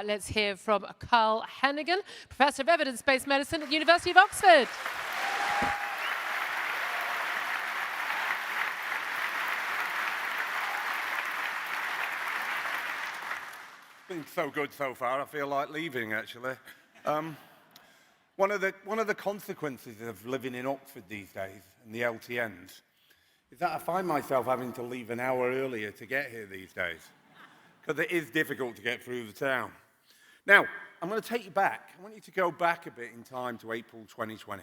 Let's hear from Carl Heneghan, Professor of Evidence-Based Medicine at the University of Oxford. Been so good so far, I feel like leaving, actually. One of the consequences of living in Oxford these days, and the LTNs, is that I find myself having to leave an hour earlier to get here these days, because it is difficult to get through the town. Now, I'm going to take you back. I want you to go back a bit in time to April 2020.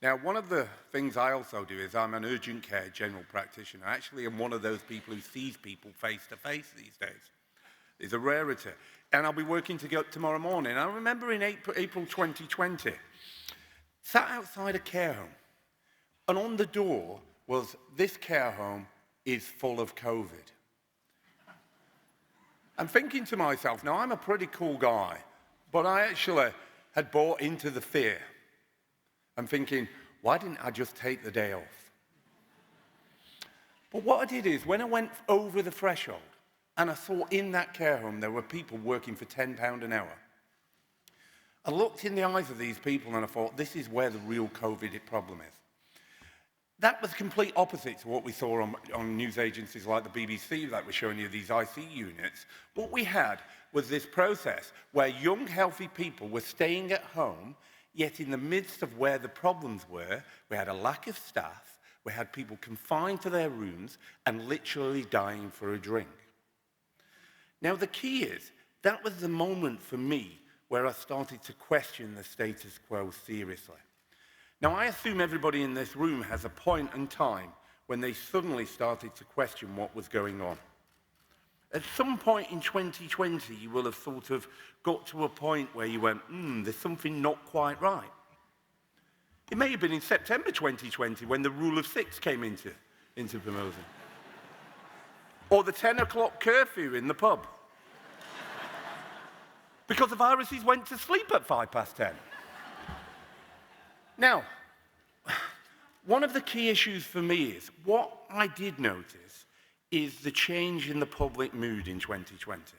Now, one of the things I also do is I'm an urgent care general practitioner. Actually, I'm one of those people who sees people face to face these days. It's a rarity. And I'll be working tomorrow morning. I remember in April 2020, sat outside a care home, and on the door was, "This care home is full of COVID." I'm thinking to myself, now I'm a pretty cool guy, but I actually had bought into the fear. I'm thinking, why didn't I just take the day off? But what I did is, when I went over the threshold, and I saw in that care home there were people working for £10 an hour, I looked in the eyes of these people and I thought, this is where the real COVID problem is. That was complete opposite to what we saw on news agencies like the BBC that were showing you these IC units. What we had was this process where young, healthy people were staying at home, yet in the midst of where the problems were, we had a lack of staff, we had people confined to their rooms and literally dying for a drink. Now, the key is, that was the moment for me where I started to question the status quo seriously. Now, I assume everybody in this room has a point in time when they suddenly started to question what was going on. At some point in 2020, you will have sort of got to a point where you went, there's something not quite right. It may have been in September 2020 when the rule of 6 came into promotion. Or the 10 o'clock curfew in the pub. Because the viruses went to sleep at 10:05. Now, one of the key issues for me is, what I did notice is the change in the public mood in 2020.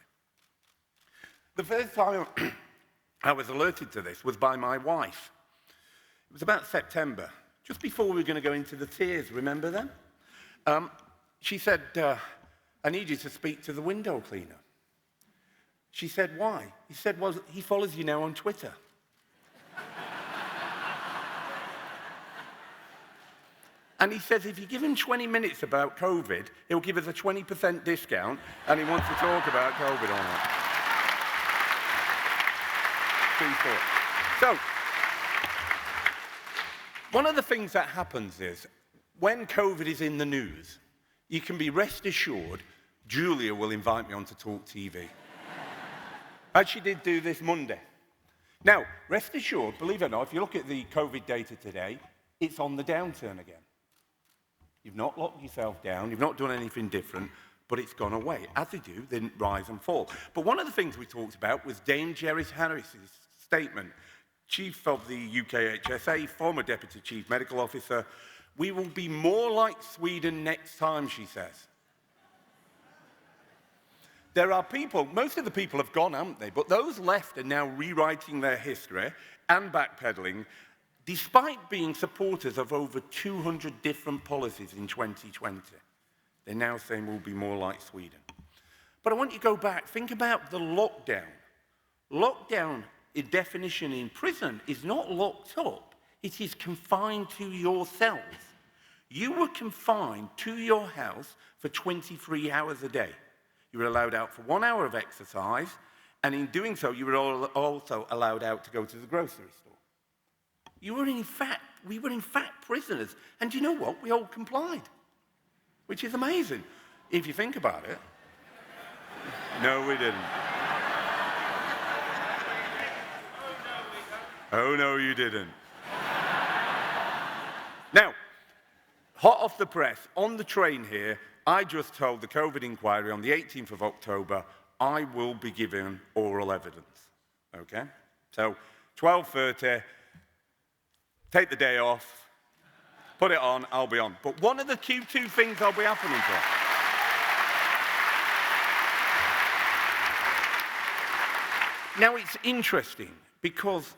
The first time I was alerted to this was by my wife. It was about September, just before we were going to go into the tiers, remember them? She said, I need you to speak to the window cleaner. She said, why? He said, well, he follows you now on Twitter. And he says, if you give him 20 minutes about COVID, he'll give us a 20% discount, and he wants to talk about COVID on it. So, one of the things that happens is, when COVID is in the news, you can be rest assured, Julia will invite me on to Talk TV. As she did do this Monday. Now, rest assured, believe it or not, if you look at the COVID data today, it's on the downturn again. You've not locked yourself down, you've not done anything different, but it's gone away. As they do, they rise and fall. But one of the things we talked about was Dame Jerry Harris's statement, Chief of the UKHSA, former Deputy Chief Medical Officer. We will be more like Sweden next time, she says. There are people, most of the people have gone, haven't they? But those left are now rewriting their history and backpedaling, despite being supporters of over 200 different policies in 2020. They're now saying we'll be more like Sweden. But I want you to go back, think about the lockdown. Lockdown, in definition in prison, is not locked up. It is confined to your cells. You were confined to your house for 23 hours a day. You were allowed out for 1 hour of exercise, and in doing so, you were also allowed out to go to the grocery store. We were in fact prisoners. And do you know what? We all complied, which is amazing, if you think about it. No, we didn't. Oh, no, you didn't. Now, hot off the press, on the train here, I just told the COVID inquiry on the 18th of October, I will be giving oral evidence, okay? So, 12:30, take the day off, put it on, I'll be on. But one of the two things I'll be happening for. Now, it's interesting because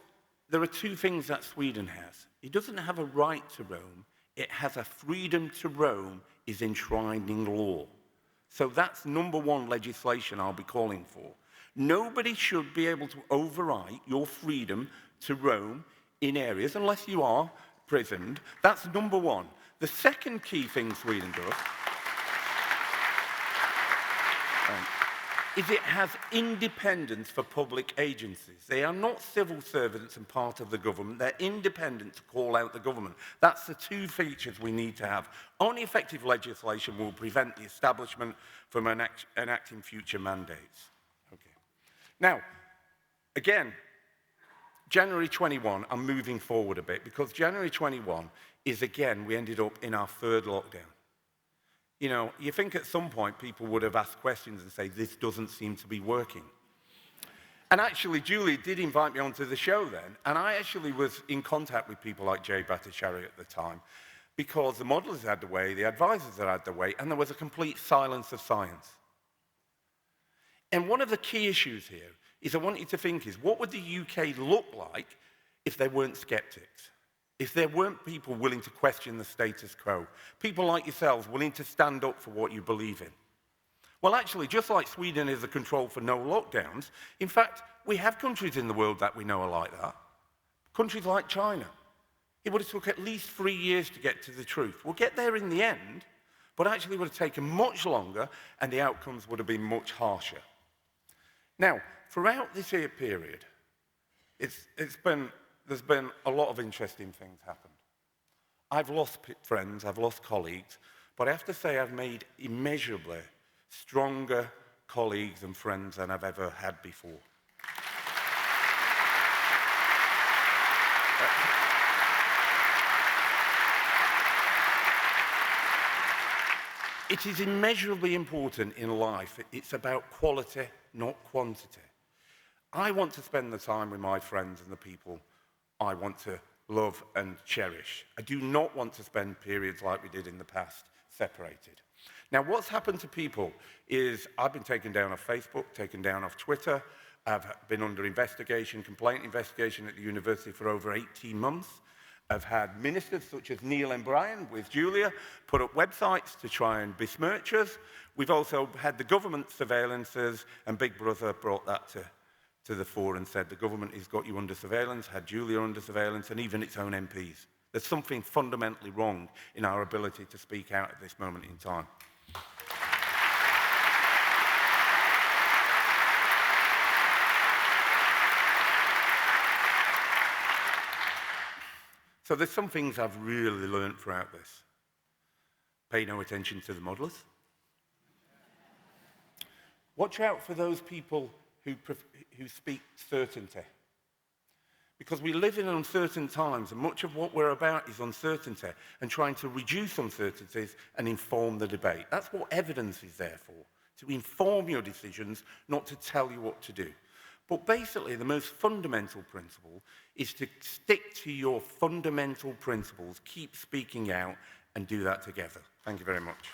there are two things that Sweden has. It doesn't have a right to roam. It has a freedom to roam is enshrined in law. So that's number one legislation I'll be calling for. Nobody should be able to override your freedom to roam in areas unless you are prisoned. That's number one. The second key thing Sweden does is it has independence for public agencies. They are not civil servants and part of the government. They're independent to call out the government. That's the two features we need to have. Only effective legislation will prevent the establishment from enacting future mandates. Okay. Now, again, January 21, I'm moving forward a bit, because January 21 is, again, we ended up in our third lockdown. You know, you think at some point people would have asked questions and say, this doesn't seem to be working. And actually, Julie did invite me onto the show then, and I actually was in contact with people like Jay Bhattacharya at the time, because the modelers had the way, the advisors had the way, and there was a complete silence of science. And one of the key issues here is I want you to think is, what would the UK look like if there weren't skeptics? If there weren't people willing to question the status quo, people like yourselves willing to stand up for what you believe in. Well, actually, just like Sweden is a control for no lockdowns, in fact, we have countries in the world that we know are like that. Countries like China. It would have took at least 3 years to get to the truth. We'll get there in the end, but actually it would have taken much longer, and the outcomes would have been much harsher. Now, throughout this year period, there's been a lot of interesting things happen. I've lost friends, I've lost colleagues, but I have to say I've made immeasurably stronger colleagues and friends than I've ever had before. It is immeasurably important in life. It's about quality, not quantity. I want to spend the time with my friends and the people I want to love and cherish. I do not want to spend periods like we did in the past, separated. Now, what's happened to people is I've been taken down off Facebook, taken down off Twitter. I've been under investigation, complaint investigation at the university for over 18 months. I've had ministers such as Neil and Brian with Julia put up websites to try and besmirch us. We've also had the government surveillances, and Big Brother brought that to the fore and said the government has got you under surveillance, had Julia under surveillance, and even its own MPs. There's something fundamentally wrong in our ability to speak out at this moment in time. So there's some things I've really learned throughout this. Pay no attention to the modelers. Watch out for those people who speak certainty. Because we live in uncertain times, and much of what we're about is uncertainty and trying to reduce uncertainties and inform the debate. That's what evidence is there for, to inform your decisions, not to tell you what to do. But basically, the most fundamental principle is to stick to your fundamental principles, keep speaking out, and do that together. Thank you very much.